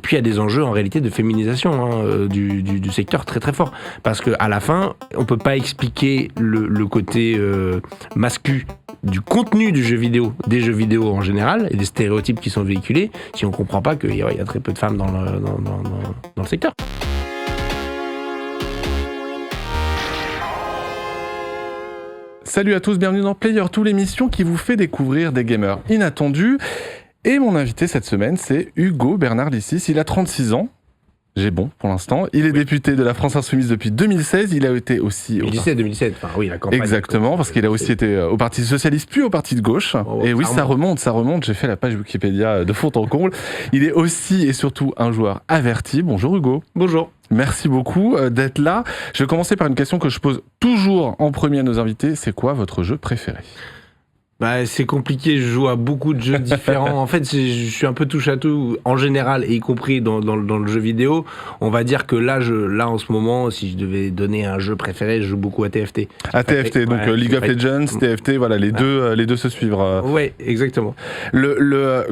puis il y a des enjeux en réalité de féminisation du secteur très très fort. Parce qu'à la fin, on peut pas expliquer le côté masculin du contenu du jeu vidéo, des jeux vidéo en général, et des stéréotypes qui sont véhiculés, si on comprend pas qu'il y a très peu de femmes dans le secteur. Salut à tous, bienvenue dans Player2, l'émission qui vous fait découvrir des gamers inattendus. Et mon invité cette semaine, c'est Hugo Bernard Lissis. Il a 36 ans. J'ai bon pour l'instant. Il est député de la France Insoumise depuis 2016. Il a été aussi... 2017, enfin oui, la campagne. Exactement, parce qu'il a aussi été au Parti Socialiste, puis au Parti de gauche. Et oui, ça remonte. J'ai fait la page Wikipédia de fond en comble. Il est aussi et surtout un joueur averti. Bonjour Hugo. Bonjour. Merci beaucoup d'être là. Je vais commencer par une question que je pose toujours en premier à nos invités. C'est quoi votre jeu préféré ? Bah, c'est compliqué, je joue à beaucoup de jeux différents. En fait, je suis un peu touche à tout, en général, et y compris dans le jeu vidéo. On va dire que là, en ce moment, si je devais donner un jeu préféré, je joue beaucoup à TFT. À TFT, donc League of Legends, TFT, voilà, les deux se suivent. Ouais, exactement.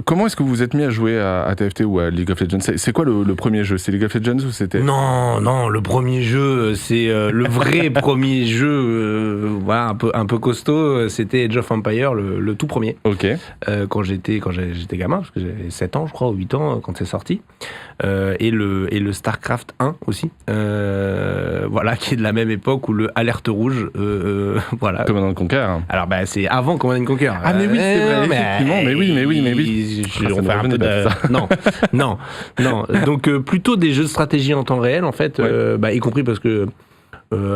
Comment est-ce que vous vous êtes mis à jouer à TFT ou à League of Legends ? C'est quoi le premier jeu ? C'est League of Legends ou c'était... Non, le premier jeu, c'est le vrai premier jeu, voilà, un peu costaud, c'était Age of Empires. Le tout premier. Ok. Quand j'étais gamin, parce que j'avais 7 ans, je crois, ou 8 ans quand c'est sorti. Et le StarCraft 1 aussi. Voilà, qui est de la même époque où le Alerte Rouge. Voilà. Command & Conquer. Alors, c'est avant Command & Conquer. Ah, mais oui, c'est vrai, effectivement. Mais oui. On fait un peu de... Non. Donc, plutôt des jeux de stratégie en temps réel, en fait. Ouais. Y compris parce que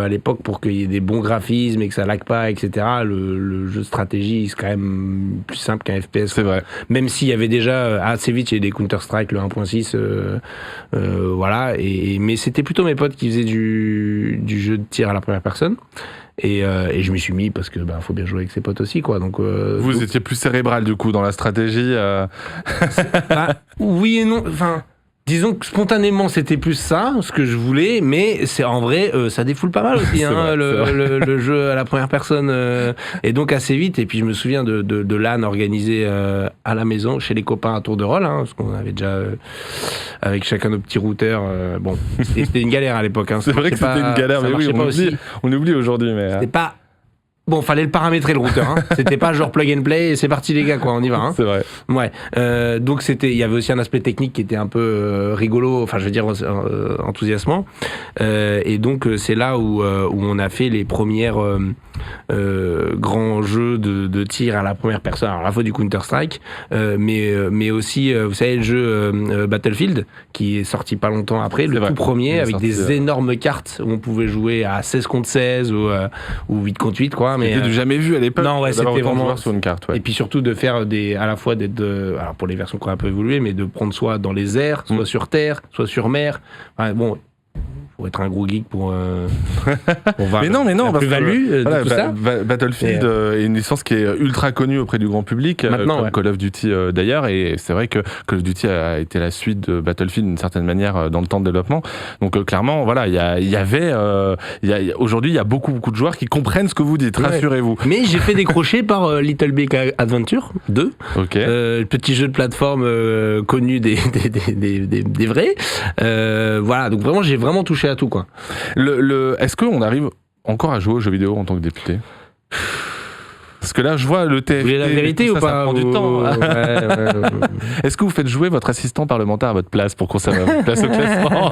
à l'époque, pour qu'il y ait des bons graphismes et que ça lag pas, etc., le jeu de stratégie, c'est quand même plus simple qu'un FPS. C'est vrai. Même s'il y avait déjà, assez vite, il y avait des Counter-Strike, le 1.6, voilà. Mais c'était plutôt mes potes qui faisaient du jeu de tir à la première personne. Et je m'y suis mis parce que faut bien jouer avec ses potes aussi, quoi. Donc vous étiez plus cérébral, du coup, dans la stratégie Oui et non, enfin... Disons que spontanément c'était plus ça, ce que je voulais, mais c'est en vrai ça défoule pas mal aussi le jeu à la première personne et donc assez vite. Et puis je me souviens de LAN organisé à la maison chez les copains à tour de rôle, parce qu'on avait déjà avec chacun nos petits routeurs. Bon, c'était une galère à l'époque. C'est vrai que c'était une galère, mais oui, on oublie aujourd'hui, mais c'était pas. Bon, fallait le paramétrer le routeur. C'était pas genre plug and play et c'est parti les gars, quoi, on y va. C'est vrai. Ouais. Donc il y avait aussi un aspect technique qui était un peu rigolo, enfin je veux dire enthousiasmant. Et donc c'est là où on a fait les premières grands jeux de tir à la première personne. Alors à la fois du Counter-Strike, mais aussi vous savez le jeu Battlefield qui est sorti pas longtemps après, le tout premier avec des énormes cartes où on pouvait jouer à 16 contre 16 ou 8 contre 8, quoi. C'était du jamais vu à l'époque. Non, ouais, c'était vraiment sur une carte. Ouais. Et puis surtout de faire à la fois alors pour les versions qui ont un peu évolué, mais de prendre soit dans les airs, soit sur terre, soit sur mer. Enfin, bon, faut être un gros geek pour. Mais non, parce que tout ça. Battlefield est une licence qui est ultra connue auprès du grand public, maintenant, comme Call of Duty d'ailleurs, et c'est vrai que Call of Duty a été la suite de Battlefield d'une certaine manière dans le temps de développement. Donc clairement, voilà, aujourd'hui, il y a beaucoup de joueurs qui comprennent ce que vous dites. Rassurez-vous. Mais j'ai fait décrocher par Little Big Adventure 2, petit jeu de plateforme connu des vrais. Voilà, donc vraiment, j'ai vraiment touché à tout, quoi. Est-ce qu'on arrive encore à jouer aux jeux vidéo en tant que député ? Parce que là, je vois le TFT. Vous voulez la vérité ou pas ? Ça prend du temps. Ouais. Est-ce que vous faites jouer votre assistant parlementaire à votre place pour conserver votre place au classement ?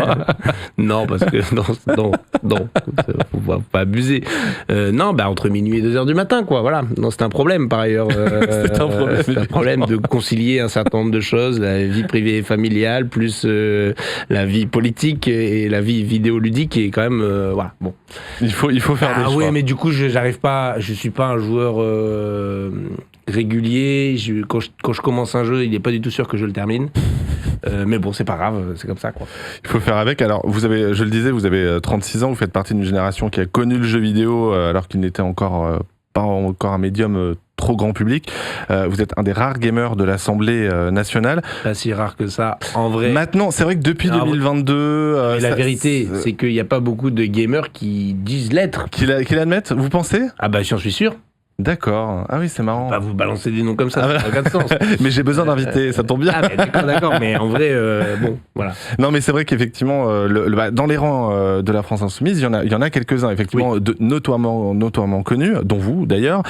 Non, parce que non, faut pas abuser. Non, entre minuit et 2h du matin, quoi. Voilà. Non, c'est un problème par ailleurs. C'est un problème de concilier un certain nombre de choses, la vie privée et familiale, plus la vie politique et la vie vidéoludique, et quand même, voilà. Bon. Il faut faire des choix. Ah oui, mais du coup, je suis pas un joueur régulier. Quand je commence un jeu, il n'est pas du tout sûr que je le termine. Mais bon, c'est pas grave, c'est comme ça, quoi. Il faut faire avec. Alors, je le disais, vous avez 36 ans, vous faites partie d'une génération qui a connu le jeu vidéo alors qu'il n'était pas encore un médium trop grand public. Vous êtes un des rares gamers de l'Assemblée nationale. Pas si rare que ça, en vrai. Maintenant, c'est vrai que depuis 2022... la vérité, c'est qu'il n'y a pas beaucoup de gamers qui disent l'être. Qui l'admettent, vous pensez ? Ah j'en suis sûr. D'accord. Ah oui, c'est marrant. Vous balancez des noms comme ça, ça n'a aucun sens. Mais j'ai besoin d'inviter, ça tombe bien. Ah, mais d'accord, mais en vrai, bon, voilà. Non, mais c'est vrai qu'effectivement, dans les rangs de la France Insoumise, il y en a quelques-uns, effectivement, notoirement connus, dont vous d'ailleurs.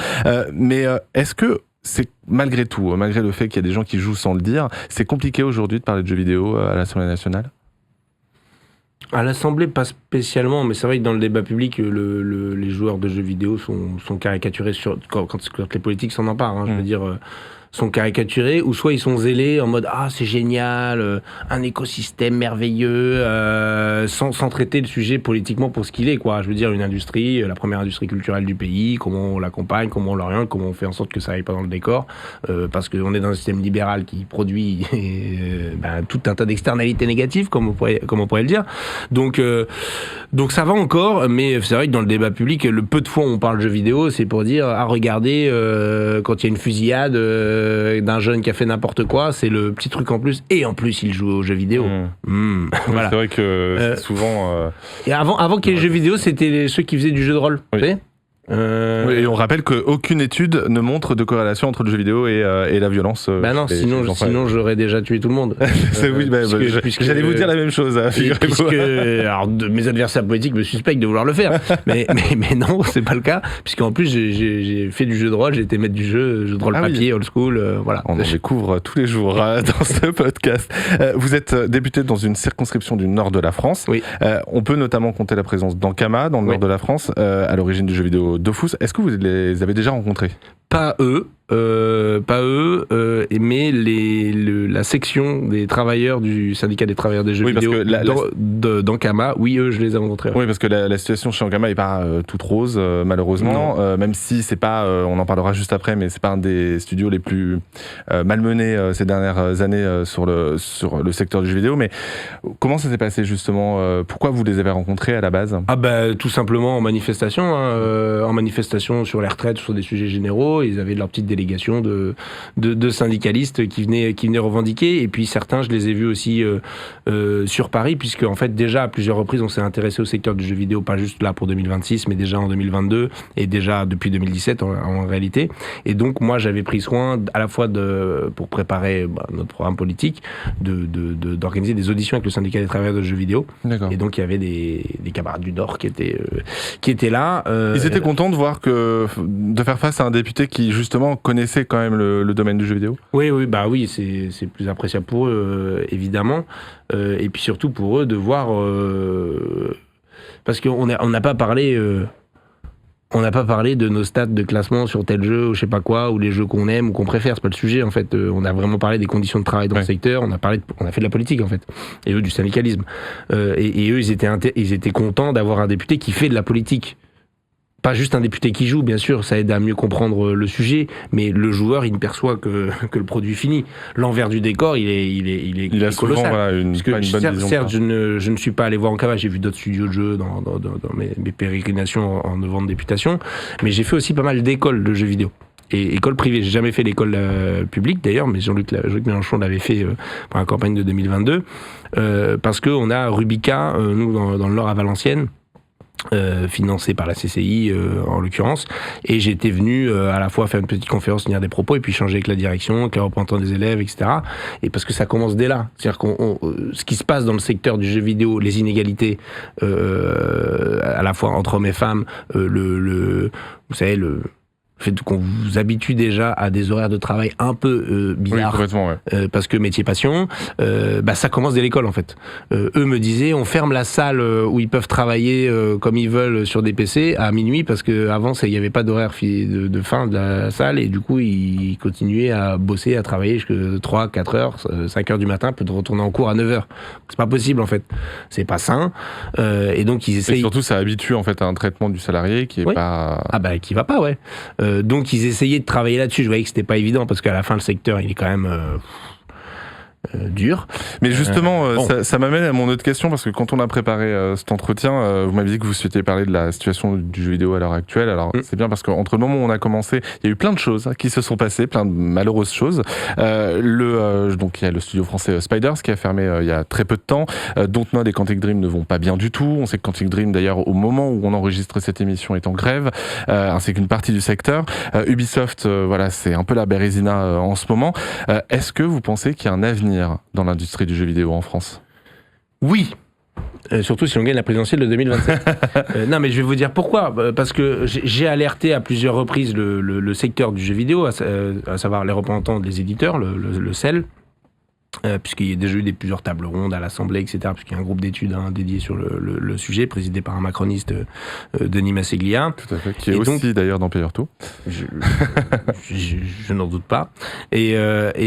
Mais est-ce que c'est malgré tout, malgré le fait qu'il y a des gens qui jouent sans le dire, c'est compliqué aujourd'hui de parler de jeux vidéo à l'Assemblée nationale ? À l'Assemblée, pas spécialement, mais c'est vrai que dans le débat public, les joueurs de jeux vidéo sont caricaturés quand les politiques s'en emparent. Je veux dire, sont caricaturés, ou soit ils sont zélés en mode « Ah, c'est génial, un écosystème merveilleux sans traiter le sujet politiquement pour ce qu'il est, quoi. Je veux dire, une industrie, la première industrie culturelle du pays, comment on l'accompagne, comment on l'oriente, comment on fait en sorte que ça n'aille pas dans le décor, parce qu'on est dans un système libéral qui produit tout un tas d'externalités négatives, comme on pourrait le dire. Donc ça va encore, mais c'est vrai que dans le débat public, le peu de fois où on parle jeux vidéo, c'est pour dire « Ah, regardez, quand il y a une fusillade... d'un jeune qui a fait n'importe quoi, c'est le petit truc en plus, et en plus il joue aux jeux vidéo. Voilà. C'est vrai que c'est souvent... Et avant qu'il y ait les jeux vidéo, c'était ceux qui faisaient du jeu de rôle. Oui. Oui, et on rappelle qu'aucune étude ne montre de corrélation entre le jeu vidéo et la violence. Non, sinon j'aurais déjà tué tout le monde. J'allais vous dire la même chose. Alors, mes adversaires politiques me suspectent de vouloir le faire, mais non, c'est pas le cas, puisqu'en plus j'ai fait du jeu de rôle, j'ai été maître du jeu de rôle papier, old school, voilà. On en découvre tous les jours dans ce podcast. Vous êtes député dans une circonscription du nord de la France. Oui. On peut notamment compter la présence d'Ankama dans le nord de la France, à l'origine du jeu vidéo Dofus. Est-ce que vous les avez déjà rencontrés ? Pas eux, mais la section des travailleurs du syndicat des travailleurs des jeux vidéo d'Ankama, eux, je les ai rencontrés. Oui, parce que la situation chez Ankama n'est pas toute rose, malheureusement, même si c'est pas, on en parlera juste après, mais c'est pas un des studios les plus malmenés ces dernières années sur le secteur du jeu vidéo. Mais comment ça s'est passé justement ? Pourquoi vous les avez rencontrés à la base ? Tout simplement en manifestation, sur les retraites, sur des sujets généraux. Ils avaient leur petite délégation de syndicalistes qui venaient revendiquer, et puis certains, je les ai vus aussi sur Paris, puisque en fait déjà à plusieurs reprises on s'est intéressé au secteur du jeu vidéo, pas juste là pour 2026, mais déjà en 2022 et déjà depuis 2017 en réalité. Et donc moi j'avais pris soin à la fois pour préparer notre programme politique d'organiser des auditions avec le syndicat des travailleurs de jeux vidéo. D'accord. Et donc il y avait des camarades du Nord qui étaient là. Ils étaient contents de faire face à un député qui justement connaissait quand même le domaine du jeu vidéo. Oui, c'est plus appréciable pour eux, évidemment, et puis surtout pour eux de voir, parce qu'on n'a pas parlé de nos stats de classement sur tel jeu ou je sais pas quoi, ou les jeux qu'on aime ou qu'on préfère, c'est pas le sujet en fait. On a vraiment parlé des conditions de travail dans le secteur, on a fait de la politique en fait, et eux du syndicalisme, et eux ils étaient contents d'avoir un député qui fait de la politique. Pas juste un député qui joue, bien sûr, ça aide à mieux comprendre le sujet, mais le joueur, il ne perçoit que le produit fini. L'envers du décor, il est colossal. Souvent, une bonne vision. Certes, je ne suis pas allé voir Ankama, j'ai vu d'autres studios de jeux dans mes pérégrinations en novembre de députation, mais j'ai fait aussi pas mal d'écoles de jeux vidéo. Et école privée, j'ai jamais fait l'école publique d'ailleurs, mais Jean-Luc Mélenchon l'avait fait pour la campagne de 2022, parce qu'on a Rubica, nous, dans le Nord à Valenciennes, financé par la CCI en l'occurrence, et j'étais venu à la fois faire une petite conférence, tenir des propos, et puis changer avec la direction, avec les représentants des élèves, etc. Et parce que ça commence dès là, c'est-à-dire ce qui se passe dans le secteur du jeu vidéo, les inégalités à la fois entre hommes et femmes, vous savez, le fait qu'on vous habitue déjà à des horaires de travail un peu bizarres, parce que métier passion, ça commence dès l'école en fait. Eux me disaient, on ferme la salle où ils peuvent travailler comme ils veulent sur des PC à minuit, parce qu'avant il n'y avait pas d'horaire de fin de la salle, et du coup ils continuaient à bosser, à travailler jusqu'à 3, 4 heures, 5 heures du matin, peut retourner en cours à 9 heures. C'est pas possible en fait, c'est pas sain, et donc ils essayent... Et surtout ça habitue en fait à un traitement du salarié qui est pas... qui va pas, donc ils essayaient de travailler là-dessus. Je voyais que c'était pas évident, parce qu'à la fin le secteur il est quand même dur. Mais justement, ça m'amène à mon autre question, parce que quand on a préparé cet entretien, vous m'avez dit que vous souhaitiez parler de la situation du jeu vidéo à l'heure actuelle. Alors c'est bien, parce qu'entre le moment où on a commencé, il y a eu plein de choses qui se sont passées, plein de malheureuses choses. Donc il y a le studio français Spiders qui a fermé il y a très peu de temps. Dontnod et Quantic Dream ne vont pas bien du tout. On sait que Quantic Dream, d'ailleurs, au moment où on enregistre cette émission, est en grève, ainsi qu'une partie du secteur. Ubisoft, voilà, c'est un peu la Bérésina en ce moment. Est-ce que vous pensez qu'il y a un avenir dans l'industrie du jeu vidéo en France? Oui. Surtout si on gagne la présidentielle de 2027. Non, mais je vais vous dire pourquoi. Parce que j'ai alerté à plusieurs reprises le secteur du jeu vidéo, à savoir les représentants des éditeurs, le CEL, puisqu'il y a déjà eu plusieurs tables rondes à l'Assemblée, etc., puisqu'il y a un groupe d'études dédié sur le sujet, présidé par un macroniste, Denis Masseglia. Tout à fait, qui est aussi donc, d'ailleurs dans Player 2. Je n'en doute pas. Et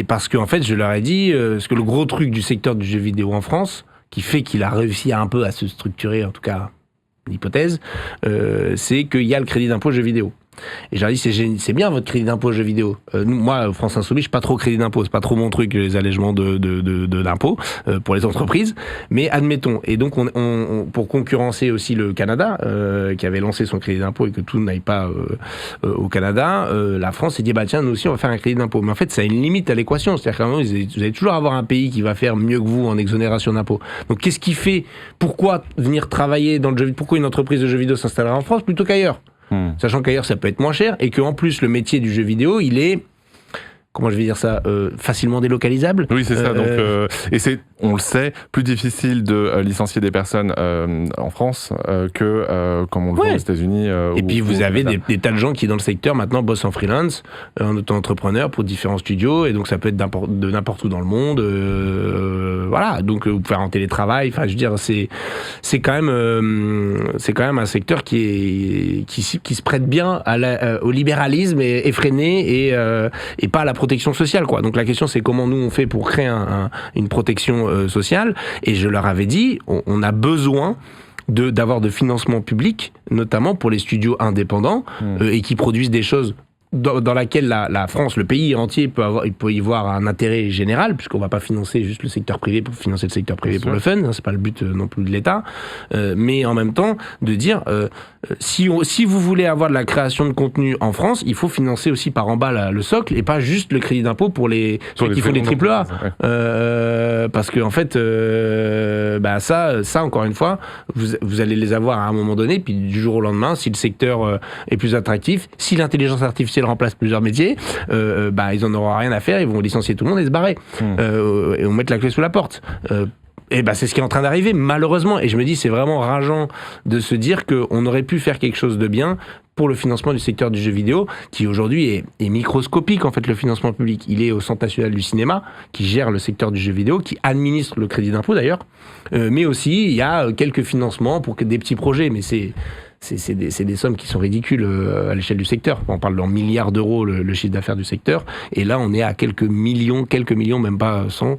parce qu'en fait, je leur ai dit, parce que le gros truc du secteur du jeu vidéo en France, qui fait qu'il a réussi un peu à se structurer, en tout cas, l'hypothèse, c'est qu'il y a le crédit d'impôt jeu vidéo. Et j'ai dit, c'est bien votre crédit d'impôt jeux vidéo. Moi, France Insoumise, je suis pas trop crédit d'impôt, c'est pas trop mon truc, les allègements d'impôts pour les entreprises. Mais admettons. Et donc, pour concurrencer aussi le Canada, qui avait lancé son crédit d'impôt et que tout n'aille pas au Canada, la France s'est dit, bah tiens, nous aussi, on va faire un crédit d'impôt. Mais en fait, ça a une limite à l'équation. C'est-à-dire qu'à un moment, vous allez toujours avoir un pays qui va faire mieux que vous en exonération d'impôts. Donc, qu'est-ce qui fait, pourquoi venir travailler dans le jeu vidéo, pourquoi une entreprise de jeux vidéo s'installerait en France plutôt qu'ailleurs? Sachant qu'ailleurs ça peut être moins cher et qu'en plus le métier du jeu vidéo il est, comment je vais dire ça, facilement délocalisable. Oui, c'est ça. Donc, et c'est, on le sait, plus difficile de licencier des personnes en France que comme on le voit aux États-Unis. Et puis vous avez des tas de gens qui dans le secteur maintenant bossent en freelance, en auto-entrepreneur pour différents studios, et donc ça peut être de n'importe où dans le monde. Voilà, donc vous pouvez faire en télétravail. Enfin, je veux dire, c'est quand même un secteur qui se prête bien au libéralisme effréné et pas à la protection sociale, quoi. Donc la question c'est comment nous on fait pour créer une protection sociale, et je leur avais dit on a besoin d'avoir de financement public, notamment pour les studios indépendants et qui produisent des choses dans laquelle la France, le pays entier peut y voir un intérêt général, puisqu'on va pas financer juste le secteur privé pour financer le secteur privé pour le fun, hein, c'est pas le but non plus de l'État, mais en même temps de dire si vous voulez avoir de la création de contenu en France, il faut financer aussi par en bas le socle et pas juste le crédit d'impôt pour ceux qui font des AAA, parce que en fait ça encore une fois vous allez les avoir à un moment donné, puis du jour au lendemain, si le secteur est plus attractif, si l'intelligence artificielle remplace plusieurs métiers, ils en auront rien à faire, ils vont licencier tout le monde et se barrer et on met la clé sous la porte. Et c'est ce qui est en train d'arriver, malheureusement. Et je me dis, c'est vraiment rageant de se dire qu'on aurait pu faire quelque chose de bien pour le financement du secteur du jeu vidéo, qui aujourd'hui est microscopique, en fait, le financement public. Il est au Centre national du cinéma, qui gère le secteur du jeu vidéo, qui administre le crédit d'impôt d'ailleurs. Mais aussi, il y a quelques financements pour des petits projets, mais c'est des sommes qui sont ridicules à l'échelle du secteur. On parle en milliards d'euros le chiffre d'affaires du secteur, et là on est à quelques millions, même pas 100,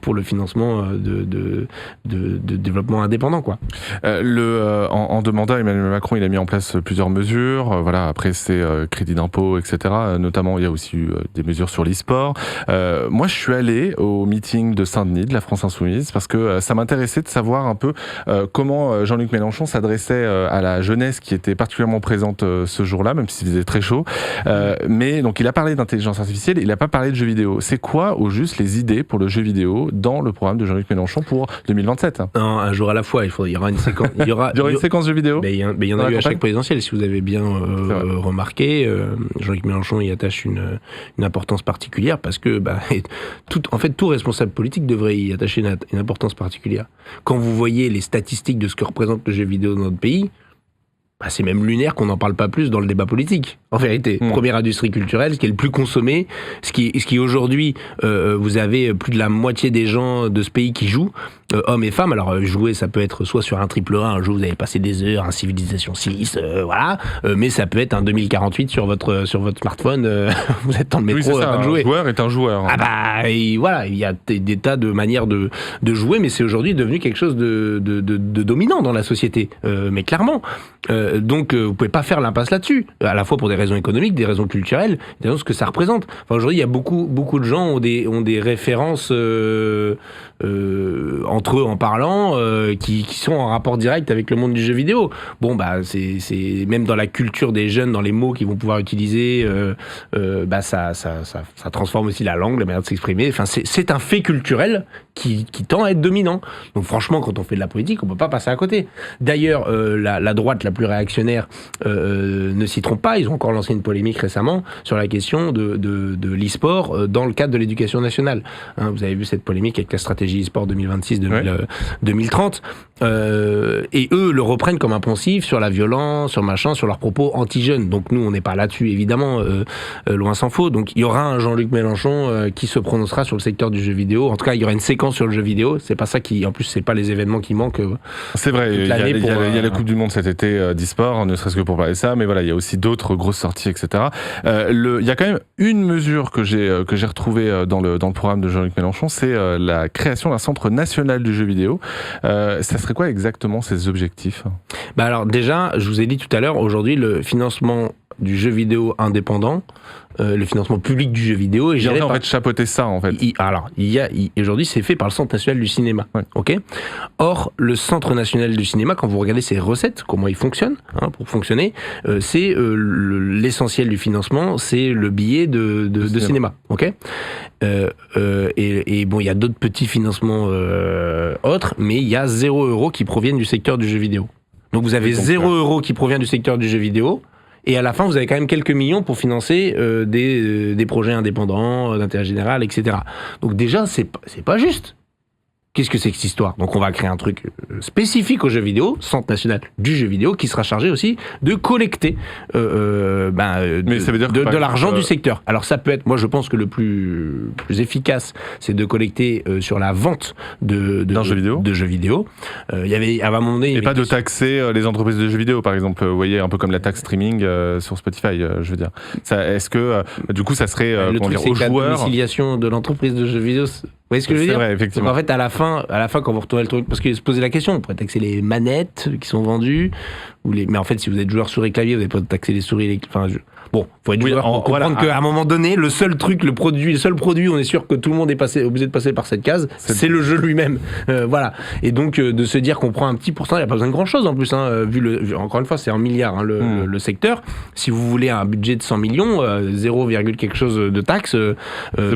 pour le financement de développement indépendant, quoi. En deux mandats, Emmanuel Macron il a mis en place plusieurs mesures. Voilà, après c'est crédit d'impôt, etc. Notamment il y a aussi eu des mesures sur l'e-sport. Moi je suis allé au meeting de Saint-Denis de la France Insoumise parce que ça m'intéressait de savoir un peu comment Jean-Luc Mélenchon s'adressait à la jeunesse qui était particulièrement présente ce jour-là, même s'il faisait très chaud. Mais donc il a parlé d'intelligence artificielle, il n'a pas parlé de jeux vidéo. C'est quoi au juste les idées pour le jeu vidéo dans le programme de Jean-Luc Mélenchon pour 2027 ? Non, un jour à la fois, il y aura une séquence. Il y aura une séquence jeu vidéo. Il y en a eu à chaque présidentielle, si vous avez bien remarqué. Jean-Luc Mélenchon y attache une importance particulière parce que tout responsable politique devrait y attacher une importance particulière. Quand vous voyez les statistiques de ce que représente le jeu vidéo dans notre pays, c'est même lunaire qu'on n'en parle pas plus dans le débat politique, en vérité. Première industrie culturelle, ce qui est le plus consommé, ce qui aujourd'hui, vous avez plus de la moitié des gens de ce pays qui jouent, hommes et femmes. Alors jouer, ça peut être soit sur un AAA, un jeu où vous avez passé des heures, un Civilization 6, voilà, mais ça peut être un 2048 sur votre smartphone, vous êtes dans le métro, oui, c'est ça, de jouer. Un joueur est un joueur. Ah bah voilà, il y a des tas de manières de jouer, mais c'est aujourd'hui devenu quelque chose de dominant dans la société, mais clairement. Donc vous pouvez pas faire l'impasse là-dessus, à la fois pour des raisons économiques, des raisons culturelles, des raisons ce que ça représente. Enfin, aujourd'hui, il y a beaucoup de gens ont des références entre eux en parlant, qui sont en rapport direct avec le monde du jeu vidéo. Bon, bah c'est même dans la culture des jeunes, dans les mots qu'ils vont pouvoir utiliser, bah ça transforme aussi la langue, la manière de s'exprimer. Enfin, c'est un fait culturel qui tend à être dominant. Donc franchement, quand on fait de la politique, on peut pas passer à côté. D'ailleurs, la droite la plus réactionnaire ne s'y trompe pas. Ils ont encore lancé une polémique récemment sur la question de l'e-sport dans le cadre de l'éducation nationale. Hein, vous avez vu cette polémique avec la stratégie e-sport 2026-2030. Et eux le reprennent comme un poncif sur la violence, sur leurs propos anti-jeunes. Donc nous, on n'est pas là-dessus, évidemment, loin s'en faut. Donc il y aura un Jean-Luc Mélenchon qui se prononcera sur le secteur du jeu vidéo. En tout cas, il y aura une séquence sur le jeu vidéo. C'est pas ça qui, en plus, c'est pas les événements qui manquent. C'est vrai, il y a la Coupe du Monde cet été d'e-sport, ne serait-ce que pour parler de ça, mais voilà, il y a aussi d'autres grosses sorties, etc. Il y a quand même une mesure que j'ai retrouvée dans le programme de Jean-Luc Mélenchon, c'est la création d'un centre national du jeu vidéo. Ça serait quoi exactement ces objectifs ? Bah alors déjà, je vous ai dit tout à l'heure, aujourd'hui, le financement du jeu vidéo indépendant, le financement public du jeu vidéo est géré en fait chapeauter ça en fait. Aujourd'hui c'est fait par le Centre national du cinéma. Ouais. Ok. Or le Centre national du cinéma, quand vous regardez ses recettes, comment il fonctionne, pour fonctionner, c'est l'essentiel du financement, c'est le billet de cinéma. Ok. Et bon, il y a d'autres petits financements autres, mais il y a 0 € qui proviennent du secteur du jeu vidéo. Donc vous avez 0 € qui provient du secteur du jeu vidéo. Et à la fin, vous avez quand même quelques millions pour financer des projets indépendants, d'intérêt général, etc. Donc déjà, c'est pas juste. Qu'est-ce que c'est que cette histoire ? Donc on va créer un truc spécifique au jeu vidéo, Centre national du jeu vidéo, qui sera chargé aussi de collecter de l'argent du secteur. Alors ça peut être, moi je pense que le plus efficace, c'est de collecter sur la vente de jeux vidéo. Il y avait à un moment donné... Et pas de taxer les entreprises de jeux vidéo, par exemple. Vous voyez, un peu comme la taxe streaming sur Spotify, je veux dire. Est-ce que, du coup, ça serait aux joueurs... La domiciliation de l'entreprise de jeux vidéo... Vous voyez ce que je veux dire ? C'est vrai, effectivement. En fait, à la fin, quand vous retournez le truc, parce qu'il se posait la question, on pourrait taxer les manettes qui sont vendues, mais en fait, si vous êtes joueur souris clavier, vous n'avez pas taxer les souris. Bon, faut être joueur pour comprendre qu'à un moment donné, le seul produit, on est sûr que tout le monde est obligé de passer par cette case, c'est le jeu lui-même. Voilà. Et donc, de se dire qu'on prend un petit pourcentage, il n'y a pas besoin de grand-chose en plus, encore une fois, c'est 1 milliard le secteur. Si vous voulez un budget de 100 millions, 0, quelque chose de taxes,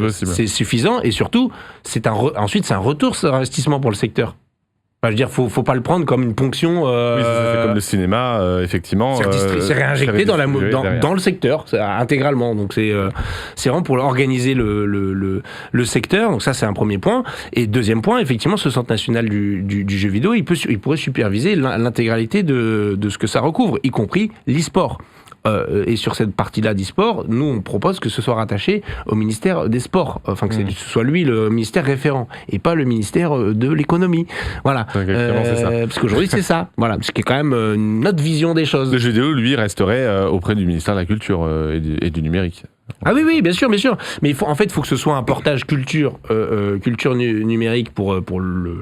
c'est suffisant. Et surtout, ensuite, c'est un retour sur investissement pour le secteur. Enfin, je veux dire, faut pas le prendre comme une ponction. Oui, c'est comme le cinéma, effectivement. C'est réinjecté dans le secteur, intégralement. Donc c'est vraiment pour organiser le secteur. Donc ça, c'est un premier point. Et deuxième point, effectivement, ce Centre national du jeu vidéo, il pourrait superviser l'intégralité de ce que ça recouvre, y compris l'e-sport. Et sur cette partie-là d'e-sport, nous, on propose que ce soit rattaché au ministère des Sports. Enfin, que ce soit lui le ministère référent et pas le ministère de l'économie. Voilà. C'est ça. Parce qu'aujourd'hui, c'est ça. Voilà. Ce qui est quand même une autre vision des choses. Le jeu vidéo, lui, resterait auprès du ministère de la Culture et du numérique. Ah oui, bien sûr. Mais il faut que ce soit un portage culture numérique pour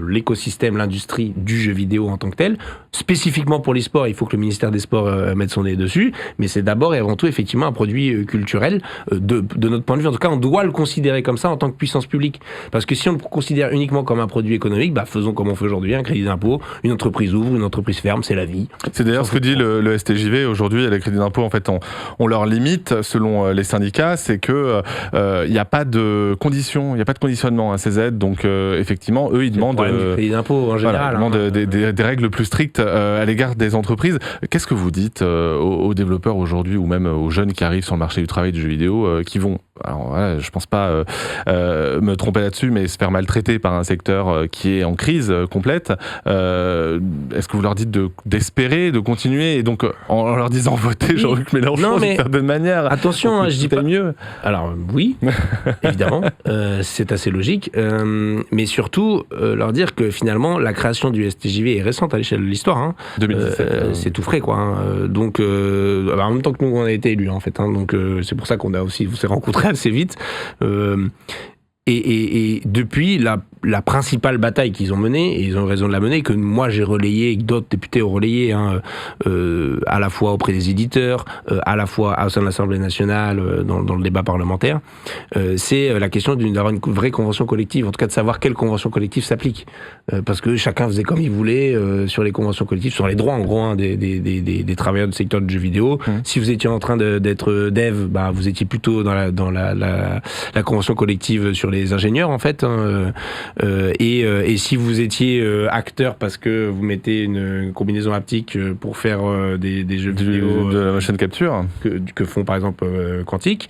l'écosystème, l'industrie du jeu vidéo en tant que tel. Spécifiquement pour l'e-sport, il faut que le ministère des Sports mette son nez dessus. Mais c'est d'abord et avant tout, effectivement, un produit culturel de notre point de vue. En tout cas, on doit le considérer comme ça en tant que puissance publique. Parce que si on le considère uniquement comme un produit économique, faisons comme on fait aujourd'hui, un crédit d'impôt, une entreprise ouvre, une entreprise ferme, c'est la vie. C'est d'ailleurs ce que dit le STJV aujourd'hui, les crédits d'impôt, en fait, on leur limite, selon les syndicats, c'est que il n'y a pas de conditions, il n'y a pas de conditionnement à ces aides, donc effectivement, eux, ils demandent crédit d'impôt en général, ils demandent des règles plus strictes à l'égard des entreprises. Qu'est-ce que vous dites aux développeurs aujourd'hui, ou même aux jeunes qui arrivent sur le marché du travail du jeu vidéo, qui vont alors voilà, je pense pas me tromper là-dessus, mais se faire maltraiter par un secteur qui est en crise complète. Est-ce que vous leur dites d'espérer, de continuer, et donc en leur disant voter Jean-Luc Mélenchon d'une certaine manière? Attention, je dis pas mieux. Alors oui, évidemment, c'est assez logique, mais surtout leur dire que finalement la création du STJV est récente à l'échelle de l'histoire. Hein. 2017. C'est tout frais, quoi. Hein. Donc, en même temps que nous, on a été élus, en fait. Hein. Donc, c'est pour ça qu'on a aussi s'est rencontrés assez vite. Et depuis, la principale bataille qu'ils ont menée, et ils ont raison de la mener, que moi j'ai relayée et que d'autres députés ont relayée, hein, à la fois auprès des éditeurs, à la fois au sein de l'Assemblée nationale, dans le débat parlementaire, c'est la question d'avoir une vraie convention collective, en tout cas de savoir quelle convention collective s'applique. Parce que chacun faisait comme il voulait sur les conventions collectives, sur les droits en gros, hein, des travailleurs du secteur du jeu vidéo. Si vous étiez en train d'être dev, bah, vous étiez plutôt dans la convention collective sur les ingénieurs, en fait. Hein, et si vous étiez acteur parce que vous mettez une combinaison haptique pour faire des jeux vidéo de la motion capture que font par exemple Quantic,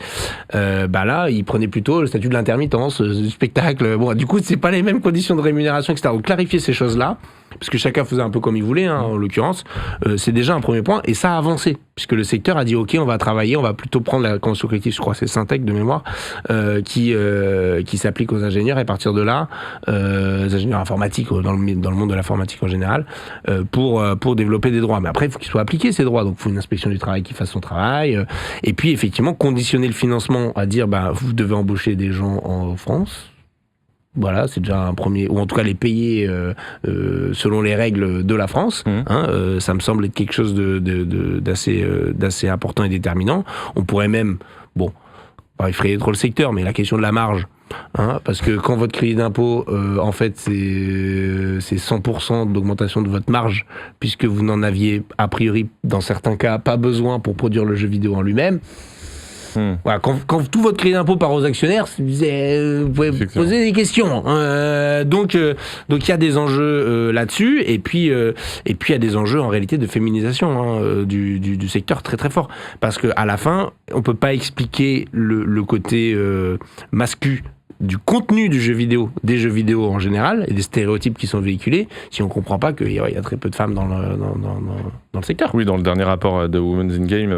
bah là ils prenaient plutôt le statut de l'intermittence du spectacle. Bon, du coup c'est pas les mêmes conditions de rémunération, etc. Donc clarifier ces choses là, parce que chacun faisait un peu comme il voulait, hein, en l'occurrence, c'est déjà un premier point, et ça a avancé puisque le secteur a dit ok, on va travailler, on va plutôt prendre la convention collective, je crois c'est Syntec de mémoire, qui s'applique aux ingénieurs, et à partir de là les ingénieurs informatiques dans le monde de l'informatique en général, pour développer des droits. Mais après il faut qu'ils soient appliqués ces droits, donc il faut une inspection du travail qui fasse son travail, et puis effectivement conditionner le financement à dire bah vous devez embaucher des gens en France. Voilà, c'est déjà un premier, ou en tout cas les payer selon les règles de la France. Hein, ça me semble être quelque chose d'assez important et déterminant. On pourrait même, bon, pas effrayer trop le secteur, mais la question de la marge. Hein, parce que quand votre crédit d'impôt, en fait, c'est 100% d'augmentation de votre marge, puisque vous n'en aviez, a priori, dans certains cas, pas besoin pour produire le jeu vidéo en lui-même. Voilà, quand tout votre crédit d'impôt part aux actionnaires, vous pouvez poser des questions. Donc il y a des enjeux là-dessus, et puis il y a des enjeux en réalité de féminisation du secteur très très fort, parce que à la fin, on peut pas expliquer le côté masculin du contenu du jeu vidéo, des jeux vidéo en général, et des stéréotypes qui sont véhiculés, si on ne comprend pas qu'il y a très peu de femmes dans le secteur. Oui, dans le dernier rapport de Women's in Game,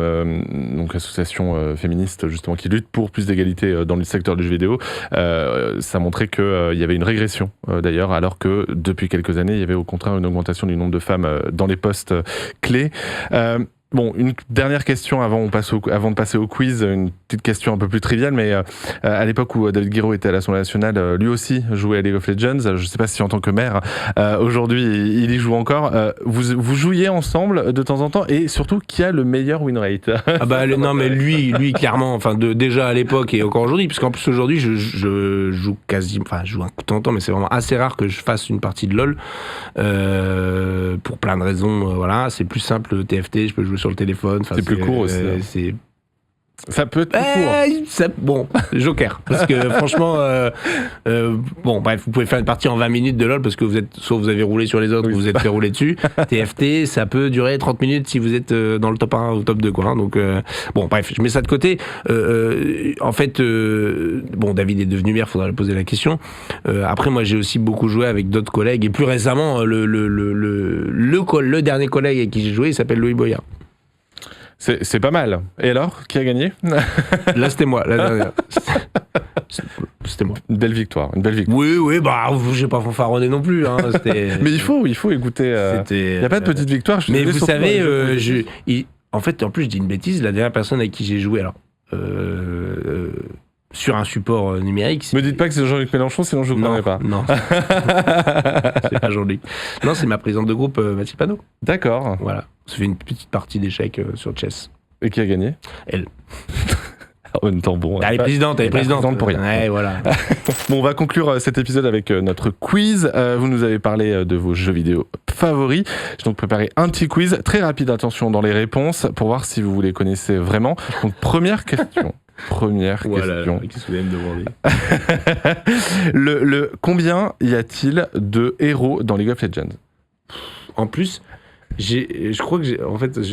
donc association féministe justement qui lutte pour plus d'égalité dans le secteur du jeu vidéo, ça montrait qu'il y avait une régression d'ailleurs, alors que depuis quelques années, il y avait au contraire une augmentation du nombre de femmes dans les postes clés. Bon, une dernière question avant de passer au quiz, une petite question un peu plus triviale, mais à l'époque où David Guiraud était à l'Assemblée nationale, lui aussi jouait à League of Legends. Je ne sais pas si en tant que maire, aujourd'hui il y joue encore. Vous jouiez ensemble de temps en temps, et surtout qui a le meilleur win rate? Ah bah non, mais lui clairement, enfin déjà à l'époque et encore aujourd'hui, puisqu'en plus aujourd'hui je joue quasiment, enfin je joue un coup de temps en temps, mais c'est vraiment assez rare que je fasse une partie de LoL pour plein de raisons. Voilà, c'est plus simple le TFT, je peux jouer sur le téléphone. C'est plus court aussi. Ça peut être plus court. Bon, Joker. Parce que franchement, bon, bref, vous pouvez faire une partie en 20 minutes de LoL parce que soit vous avez roulé sur les autres, ou vous êtes fait rouler dessus. TFT, ça peut durer 30 minutes si vous êtes dans le top 1 ou top 2, quoi. Hein. Donc, bon, bref, je mets ça de côté. En fait, bon, David est devenu maire, faudra lui poser la question. Après, moi, j'ai aussi beaucoup joué avec d'autres collègues. Et plus récemment, le dernier collègue avec qui j'ai joué, il s'appelle Louis Boyard. C'est pas mal. Et alors, qui a gagné? Là, c'était moi, la dernière. C'était moi. Une belle victoire. Oui, bah, j'ai pas fanfaronné non plus. Hein, mais il faut écouter. Il n'y a pas de petite victoire. Mais vous savez, en fait, en plus, je dis une bêtise. La dernière personne avec qui j'ai joué, alors, sur un support numérique. Me dites pas que c'est Jean-Luc Mélenchon, sinon je ne vous connais pas. Non, c'est pas Jean-Luc. Non, c'est ma présidente de groupe, Mathilde Panot. D'accord. Voilà. Ça fait une petite partie d'échecs sur Chess. Et qui a gagné? Elle. En même temps, bon. Elle est présidente pour rien. Ouais, voilà. Bon, on va conclure cet épisode avec notre quiz. Vous nous avez parlé de vos jeux vidéo favoris. J'ai donc préparé un petit quiz très rapide, attention dans les réponses, pour voir si vous les connaissez vraiment. Donc, première question. Question. Qu'est-ce que vous allez me demander? Combien y a-t-il de héros dans League of Legends? En plus, Je crois que j'ai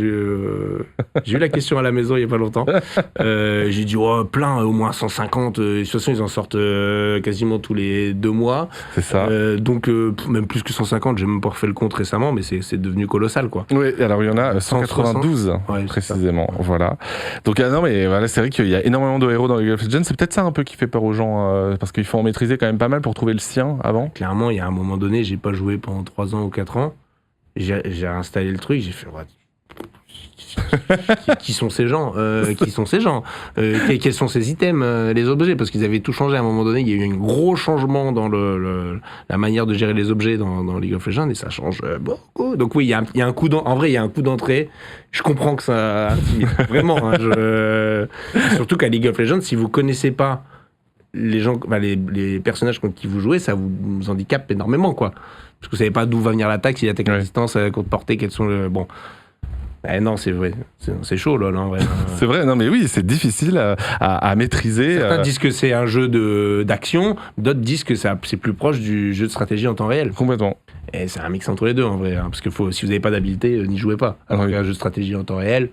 eu la question à la maison il y a pas longtemps. J'ai dit plein, au moins 150. De toute façon, ils en sortent quasiment tous les 2 mois. C'est ça. Donc même plus que 150. J'ai même pas refait le compte récemment, mais c'est devenu colossal, quoi. Oui, alors il y en a 192 précisément. Voilà. Donc non, mais voilà, c'est vrai qu'il y a énormément de héros dans League of Legends. C'est peut-être ça un peu qui fait peur aux gens, parce qu'il faut en maîtriser quand même pas mal pour trouver le sien avant. Clairement, il y a un moment donné, j'ai pas joué pendant 3 ans ou 4 ans. J'ai installé le truc, j'ai fait qui sont ces gens Qui sont ces gens Quels sont ces items, les objets? Parce qu'ils avaient tout changé à un moment donné. Il y a eu un gros changement dans la manière de gérer les objets dans League of Legends et ça change beaucoup. Donc oui, il y a un coup en vrai, il y a un coup d'entrée. Je comprends que ça intimide vraiment. Surtout qu'à League of Legends, si vous connaissez pas les gens, les personnages contre qui vous jouez, ça vous handicape énormément, quoi. Parce que vous savez pas d'où va venir l'attaque, s'il y a attaque à distance, à courte portée, quels sont bon. Non, c'est vrai, c'est chaud là, en vrai. C'est vrai, non mais oui, c'est difficile à maîtriser. Certains disent que c'est un jeu d'action, d'autres disent que c'est plus proche du jeu de stratégie en temps réel. Complètement. Et c'est un mix entre les deux en vrai, parce que si vous n'avez pas d'habileté, n'y jouez pas. Alors qu'un jeu de stratégie en temps réel.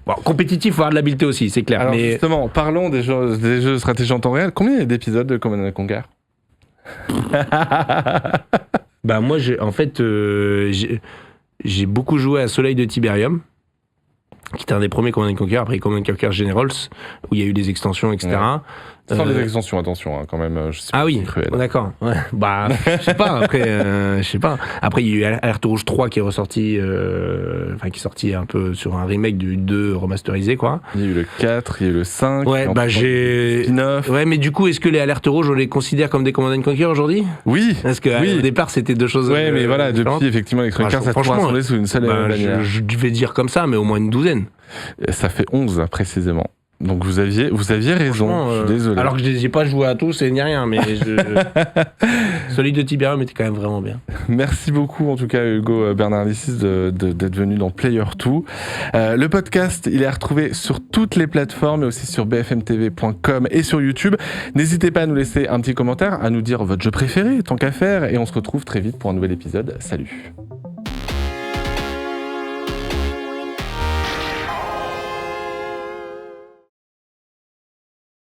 Bon, compétitif, il faut avoir de l'habileté aussi, c'est clair. Alors justement, parlons des jeux de stratégie en temps réel. Combien il y a d'épisodes de Command & Conquer? Moi, j'ai beaucoup joué à Soleil de Tiberium, qui était un des premiers Command & Conquer, après Command & Conquer Generals, où il y a eu des extensions, etc. Sans les extensions, attention, quand même. Oui, d'accord. Ouais. Je sais pas, après, je sais pas. Après, il y a eu Alerte Rouge 3 qui est ressorti, qui est sorti un peu sur un remake du 2 remasterisé, quoi. Il y a eu le 4, il y a eu le 5. Ouais, j'ai... Ouais, mais du coup, est-ce que les Alertes Rouges, on les considère comme des Command & Conquer aujourd'hui? Oui. Parce qu'au départ, c'était deux choses. Ouais, mais voilà, depuis, effectivement, les Conquer, ça se rassemblé sous une seule bannière. Je vais dire comme ça, mais au moins une douzaine. Ça fait 11, précisément. Donc vous aviez raison, je suis désolé. Alors que je n'ai pas joué à tous et ni rien, mais Solide de Tiberium était quand même vraiment bien. Merci beaucoup en tout cas Hugo Bernardissis d'être venu dans Player 2. Le podcast, il est retrouvé sur toutes les plateformes, mais aussi sur bfmtv.com et sur YouTube. N'hésitez pas à nous laisser un petit commentaire, à nous dire votre jeu préféré, tant qu'à faire, et on se retrouve très vite pour un nouvel épisode. Salut.